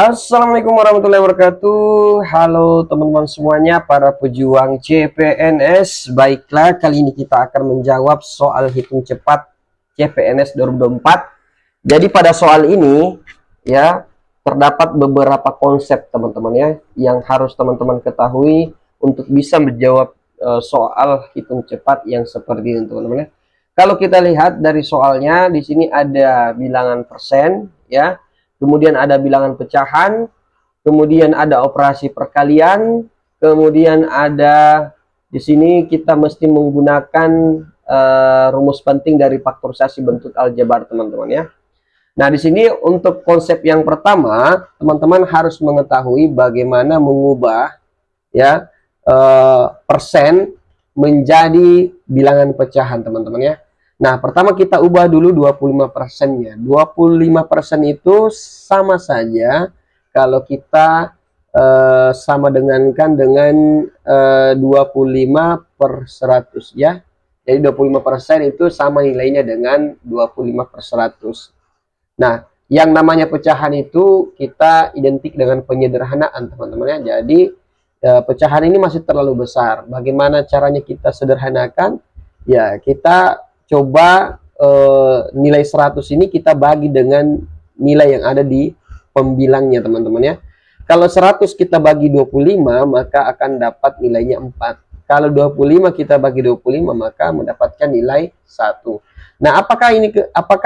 Assalamualaikum warahmatullahi wabarakatuh. Halo teman-teman semuanya, para pejuang CPNS. Baiklah, kali ini kita akan menjawab soal hitung cepat CPNS 2024. Jadi pada soal ini ya, terdapat beberapa konsep teman-teman ya, yang harus teman-teman ketahui untuk bisa menjawab soal hitung cepat yang seperti ini teman-teman ya. Kalau kita lihat dari soalnya, di sini ada bilangan persen ya. Kemudian ada bilangan pecahan, kemudian ada operasi perkalian, kemudian ada di sini kita mesti menggunakan rumus penting dari faktorisasi bentuk aljabar teman-teman ya. Nah, di sini untuk konsep yang pertama, teman-teman harus mengetahui bagaimana mengubah ya persen menjadi bilangan pecahan teman-teman ya. Nah, pertama kita ubah dulu 25%-nya. 25% itu sama saja kalau kita sama dengankan dengan 25 per 100 ya. Jadi 25% itu sama nilainya dengan 25 per 100. Nah, yang namanya pecahan itu kita identik dengan penyederhanaan teman-teman ya. Jadi pecahan ini masih terlalu besar. Bagaimana caranya kita sederhanakan? Ya, kita coba nilai 100 ini kita bagi dengan nilai yang ada di pembilangnya teman-teman ya. Kalau 100 kita bagi 25 maka akan dapat nilainya 4. Kalau 25 kita bagi 25 maka mendapatkan nilai 1. Nah, apakah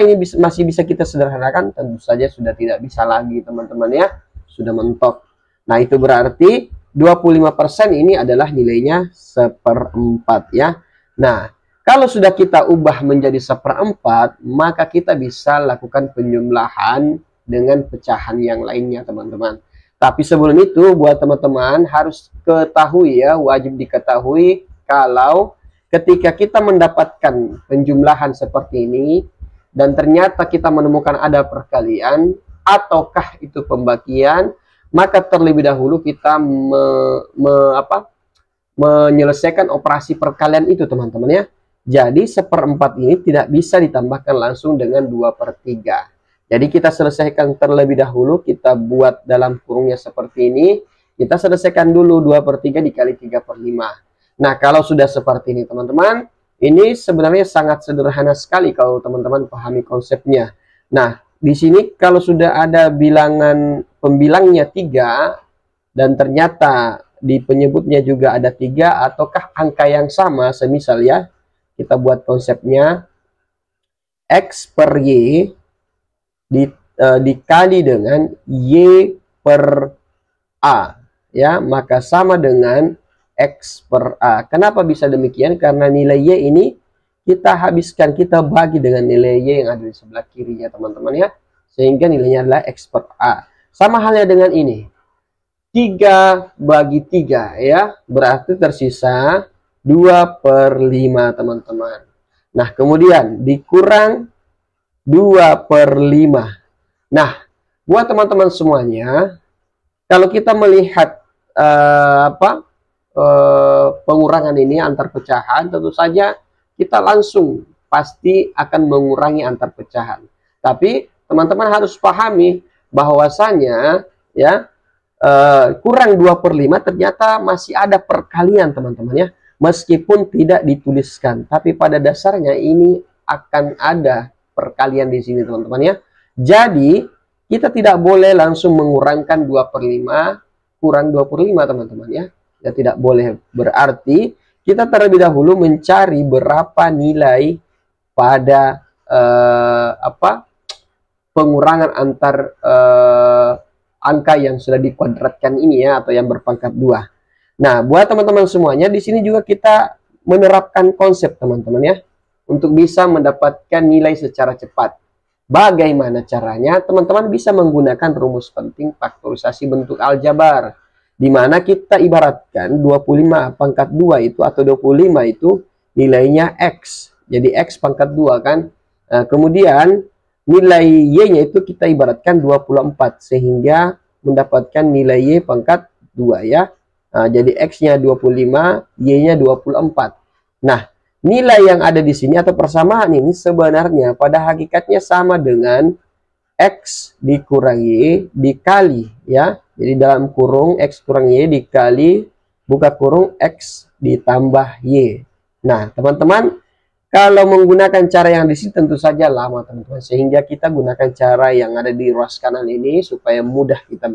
ini masih bisa kita sederhanakan? Tentu saja sudah tidak bisa lagi teman-teman ya. Sudah mentok. Nah, itu berarti 25% ini adalah nilainya 1/4 ya. Nah, kalau sudah kita ubah menjadi 1/4, maka kita bisa lakukan penjumlahan dengan pecahan yang lainnya, teman-teman. Tapi sebelum itu, buat teman-teman harus ketahui ya, wajib diketahui kalau ketika kita mendapatkan penjumlahan seperti ini, dan ternyata kita menemukan ada perkalian, ataukah itu pembagian, maka terlebih dahulu kita menyelesaikan operasi perkalian itu, teman-teman ya. Jadi 1/4 ini tidak bisa ditambahkan langsung dengan 2/3. Jadi kita selesaikan terlebih dahulu, kita buat dalam kurungnya seperti ini. Kita selesaikan dulu 2/3 dikali 3/5. Nah, kalau sudah seperti ini teman-teman, ini sebenarnya sangat sederhana sekali kalau teman-teman pahami konsepnya. Nah, di sini kalau sudah ada pembilangnya 3 dan ternyata di penyebutnya juga ada 3 ataukah angka yang sama, semisal ya, kita buat konsepnya X per Y dikali dengan Y per A ya, maka sama dengan X per A. Kenapa bisa demikian? Karena nilai Y ini kita habiskan, kita bagi dengan nilai Y yang ada di sebelah kirinya teman-teman ya, sehingga nilainya adalah X per A. Sama halnya dengan ini, 3 bagi 3 ya, berarti tersisa 2/5 teman-teman. Nah, kemudian dikurang 2/5. Nah, buat teman-teman semuanya, kalau kita melihat pengurangan ini antar pecahan, tentu saja kita langsung pasti akan mengurangi antar pecahan. Tapi teman-teman harus pahami bahwasanya ya, kurang 2/5 ternyata masih ada perkalian teman-teman ya. Meskipun tidak dituliskan, tapi pada dasarnya ini akan ada perkalian di sini teman-teman ya. Jadi kita tidak boleh langsung mengurangkan 2/5 kurang 2/5 teman-teman ya. Ya, tidak boleh. Berarti kita terlebih dahulu mencari berapa nilai pada pengurangan antar angka yang sudah dikuadratkan ini ya, atau yang berpangkat 2. Nah, buat teman-teman semuanya, di sini juga kita menerapkan konsep teman-teman ya, untuk bisa mendapatkan nilai secara cepat. Bagaimana caranya? Teman-teman bisa menggunakan rumus penting faktorisasi bentuk aljabar, di mana kita ibaratkan 25 pangkat 2 itu, atau 25 itu nilainya X. Jadi X pangkat 2 kan. Nah, kemudian nilai Y-nya itu kita ibaratkan 24, sehingga mendapatkan nilai Y pangkat 2 ya. Nah, jadi X-nya 25, Y-nya 24. Nah, nilai yang ada di sini atau persamaan ini sebenarnya pada hakikatnya sama dengan X dikurang Y dikali, ya. Jadi dalam kurung X kurang Y dikali buka kurung X ditambah Y. Nah, teman-teman, kalau menggunakan cara yang di sini tentu saja lama, teman-teman. Sehingga kita gunakan cara yang ada di ruas kanan ini supaya mudah kita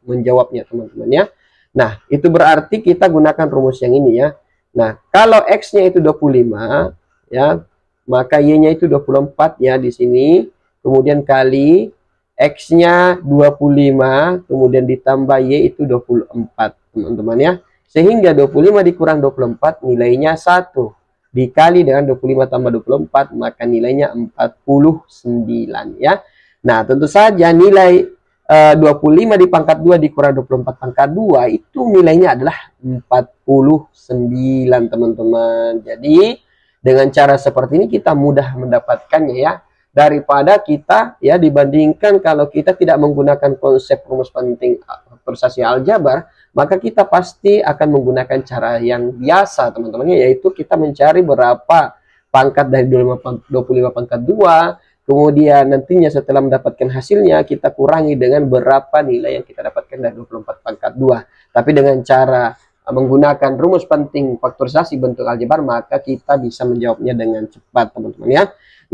menjawabnya, teman-teman, ya. Nah, itu berarti kita gunakan rumus yang ini, ya. Nah, kalau X-nya itu 25, ya, maka Y-nya itu 24, ya, di sini. Kemudian kali X-nya 25, kemudian ditambah Y itu 24, teman-teman, ya. Sehingga 25 dikurang 24 nilainya 1. Dikali dengan 25 tambah 24, maka nilainya 49, ya. Nah, tentu saja nilai 25 di pangkat 2 dikurang 24 pangkat 2 itu nilainya adalah 49, teman-teman. Jadi dengan cara seperti ini kita mudah mendapatkannya, ya, daripada kita, ya, dibandingkan kalau kita tidak menggunakan konsep rumus penting faktorisasi aljabar, maka kita pasti akan menggunakan cara yang biasa, teman-teman, yaitu kita mencari berapa pangkat dari 25 pangkat 2. Kemudian nantinya setelah mendapatkan hasilnya, kita kurangi dengan berapa nilai yang kita dapatkan dari 24 pangkat 2. Tapi dengan cara menggunakan rumus penting faktorisasi bentuk aljabar, maka kita bisa menjawabnya dengan cepat, teman-teman, ya.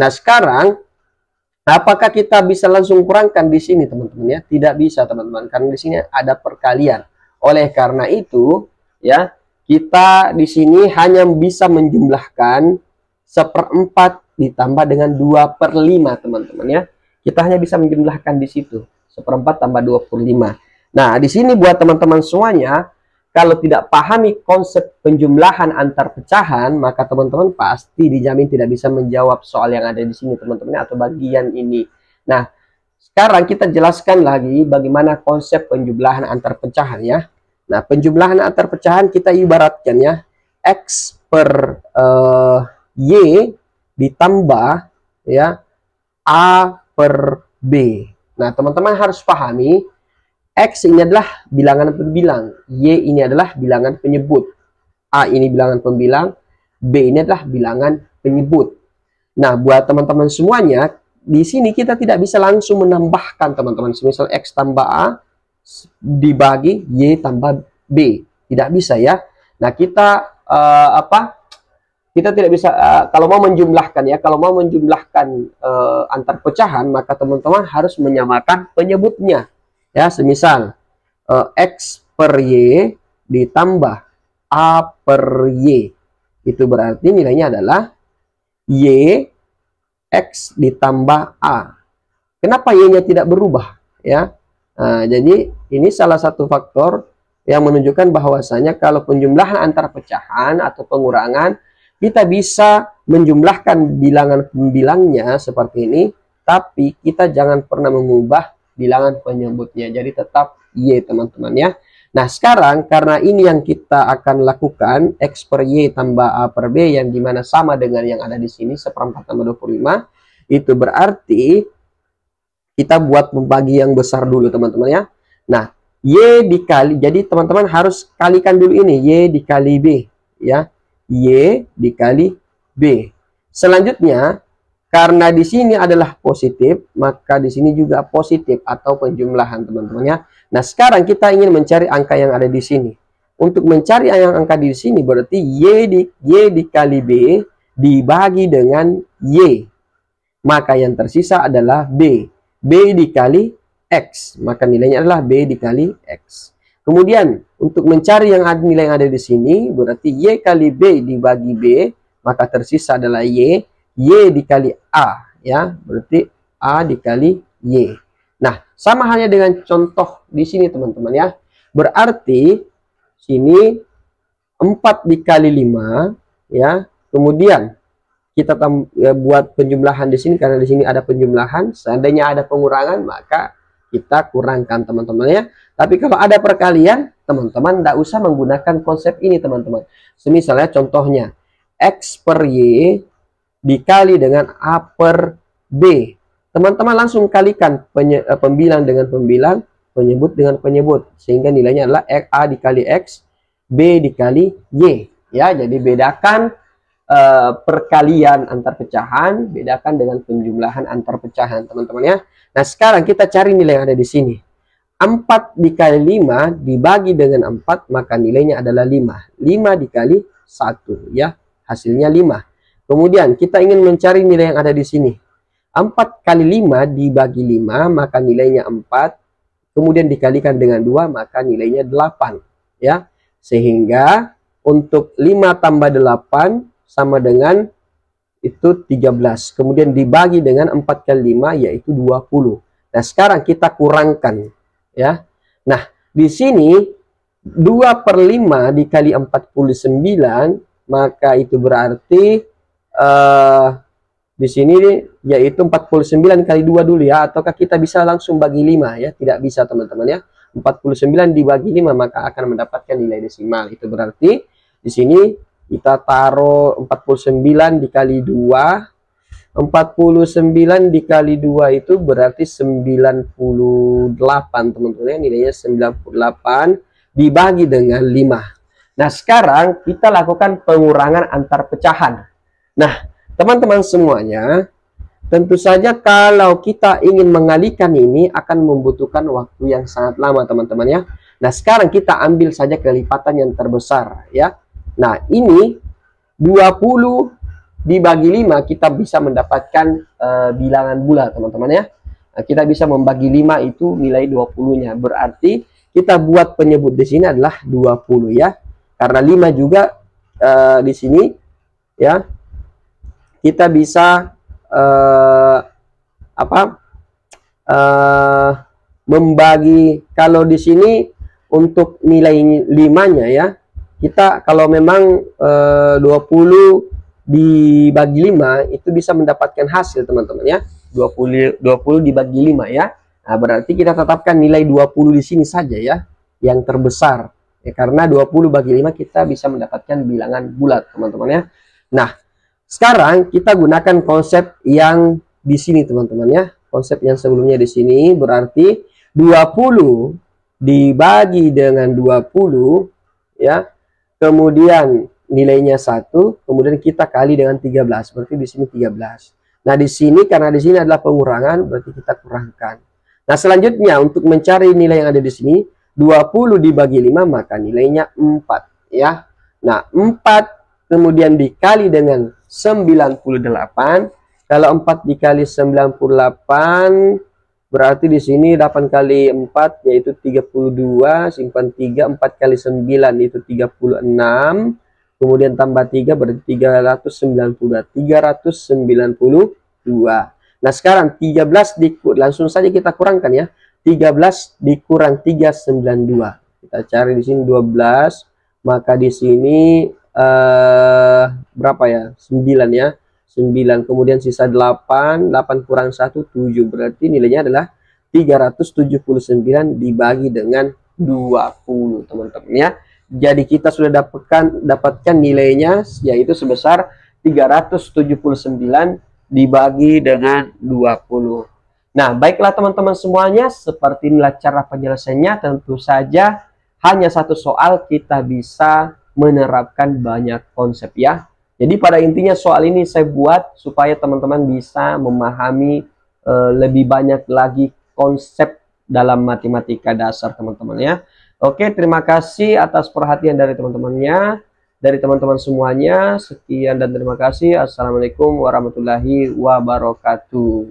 Nah, sekarang apakah kita bisa langsung kurangkan di sini, teman-teman, ya? Tidak bisa, teman-teman, karena di sini ada perkalian. Oleh karena itu, ya, kita di sini hanya bisa menjumlahkan 1/4 ditambah dengan 2/5, teman-teman, ya. Kita hanya bisa menjumlahkan di situ 1/4 tambah 2/5. Nah, di sini buat teman-teman semuanya, kalau tidak pahami konsep penjumlahan antar pecahan, maka teman-teman pasti dijamin tidak bisa menjawab soal yang ada di sini, teman-teman, atau bagian ini. Nah, sekarang kita jelaskan lagi bagaimana konsep penjumlahan antar pecahan, ya. Nah, penjumlahan antar pecahan kita ibaratkan, ya, X per Y ditambah, ya, A per B. Nah, teman-teman harus pahami X ini adalah bilangan pembilang, Y ini adalah bilangan penyebut, A ini bilangan pembilang, B ini adalah bilangan penyebut. Nah, buat teman-teman semuanya, di sini kita tidak bisa langsung menambahkan, teman-teman. Misal X tambah A dibagi Y tambah B. Tidak bisa, ya. Nah, kita kita tidak bisa, kalau mau menjumlahkan, ya, kalau mau menjumlahkan antar pecahan, maka teman-teman harus menyamakan penyebutnya, ya. Semisal X per Y ditambah A per Y, itu berarti nilainya adalah Y X ditambah A. Kenapa Y-nya tidak berubah, ya? Nah, jadi ini salah satu faktor yang menunjukkan bahwasanya kalau penjumlahan antar pecahan atau pengurangan, kita bisa menjumlahkan bilangan pembilangnya seperti ini, tapi kita jangan pernah mengubah bilangan penyebutnya. Jadi tetap Y, teman-teman, ya. Nah, sekarang karena ini yang kita akan lakukan, X per Y tambah A per B, yang dimana sama dengan yang ada di sini, 1/4 tambah 25, itu berarti kita buat membagi yang besar dulu, teman-teman, ya. Nah, Y dikali, jadi teman-teman harus kalikan dulu ini, Y dikali B, ya. Y dikali B. Selanjutnya, karena di sini adalah positif, maka di sini juga positif atau penjumlahan, teman-teman, ya. Nah, sekarang kita ingin mencari angka yang ada di sini. Untuk mencari angka di sini berarti Y dikali B dibagi dengan Y. Maka yang tersisa adalah B. B dikali X. Maka nilainya adalah B dikali X. Kemudian untuk mencari nilai yang ada di sini berarti Y kali B dibagi B, maka tersisa adalah Y dikali A, ya. Berarti A dikali Y. Nah, sama halnya dengan contoh di sini, teman-teman, ya. Berarti sini 4 dikali 5, ya. Kemudian kita buat penjumlahan di sini karena di sini ada penjumlahan. Seandainya ada pengurangan, maka kita kurangkan, teman-teman, ya. Tapi kalau ada perkalian, teman-teman tidak usah menggunakan konsep ini, teman-teman. Misalnya contohnya X per Y dikali dengan A per B. Teman-teman langsung kalikan pembilang dengan pembilang, penyebut dengan penyebut, sehingga nilainya adalah A dikali X, B dikali Y, ya. Jadi bedakan perkalian antar pecahan, bedakan dengan penjumlahan antar pecahan, teman-teman, ya. Nah, sekarang kita cari nilai yang ada di sini. 4 dikali 5 dibagi dengan 4, maka nilainya adalah 5. 5 dikali 1, ya. Hasilnya 5. Kemudian kita ingin mencari nilai yang ada di sini. 4 kali 5 dibagi 5, maka nilainya 4. Kemudian dikalikan dengan 2, maka nilainya 8. Ya. Sehingga untuk 5 tambah 8 sama dengan itu 13. Kemudian dibagi dengan 4 kali 5, yaitu 20. Nah, sekarang kita kurangkan. Ya. Nah, di sini 2/5 dikali 49, maka itu berarti di sini yaitu 49 kali 2 dulu ya, ataukah kita bisa langsung bagi 5 ya? Tidak bisa teman-teman ya. 49 dibagi 5 maka akan mendapatkan nilai desimal. Itu berarti di sini kita taruh 49 dikali 2. 49 dikali 2 itu berarti 98 teman-teman ya, nilainya 98 dibagi dengan 5. Nah, sekarang kita lakukan pengurangan antar pecahan. Nah, teman-teman semuanya, tentu saja kalau kita ingin mengalihkan ini akan membutuhkan waktu yang sangat lama teman-teman ya. Nah, sekarang kita ambil saja kelipatan yang terbesar ya. Nah, ini 20 dibagi 5 kita bisa mendapatkan bilangan bulat teman-teman ya. Nah, kita bisa membagi 5 itu nilai 20-nya. Berarti kita buat penyebut di sini adalah 20 ya. Karena 5 juga di sini ya. Kita bisa membagi, kalau di sini untuk nilai 5-nya ya. Kita kalau memang 20 dibagi 5 itu bisa mendapatkan hasil teman-teman ya. 20 dibagi 5 ya. Nah, berarti kita tetapkan nilai 20 di sini saja ya, yang terbesar. Ya, karena 20 bagi 5 kita bisa mendapatkan bilangan bulat teman-teman ya. Nah, sekarang kita gunakan konsep yang di sini teman-teman ya. Konsep yang sebelumnya di sini berarti 20 dibagi dengan 20 ya. Kemudian nilainya 1, kemudian kita kali dengan 13, berarti di sini 13. Nah, di sini karena di sini adalah pengurangan, berarti kita kurangkan. Nah, selanjutnya untuk mencari nilai yang ada di sini, 20 dibagi 5 maka nilainya 4 ya. Nah, 4 kemudian dikali dengan 98. Kalau 4 dikali 98 berarti di sini 8 kali 4 yaitu 32, simpan 3, 4 kali 9 itu 36. Kemudian tambah 3 berarti 392. Nah, sekarang 13 langsung saja kita kurangkan ya. 13 dikurang 392. Kita cari di sini 12, maka di sini berapa ya? 9 ya. 9, kemudian sisa 8 kurang 1, 7. Berarti nilainya adalah 379 dibagi dengan 20 teman-teman ya. Jadi kita sudah dapatkan nilainya yaitu sebesar 379 dibagi dengan 20. Nah, baiklah teman-teman semuanya, seperti inilah cara penyelesaiannya. Tentu saja hanya satu soal kita bisa menerapkan banyak konsep ya. Jadi pada intinya soal ini saya buat supaya teman-teman bisa memahami lebih banyak lagi konsep dalam matematika dasar teman-teman ya. Oke, terima kasih atas perhatian dari teman-temannya, dari teman-teman semuanya. Sekian dan terima kasih. Assalamualaikum warahmatullahi wabarakatuh.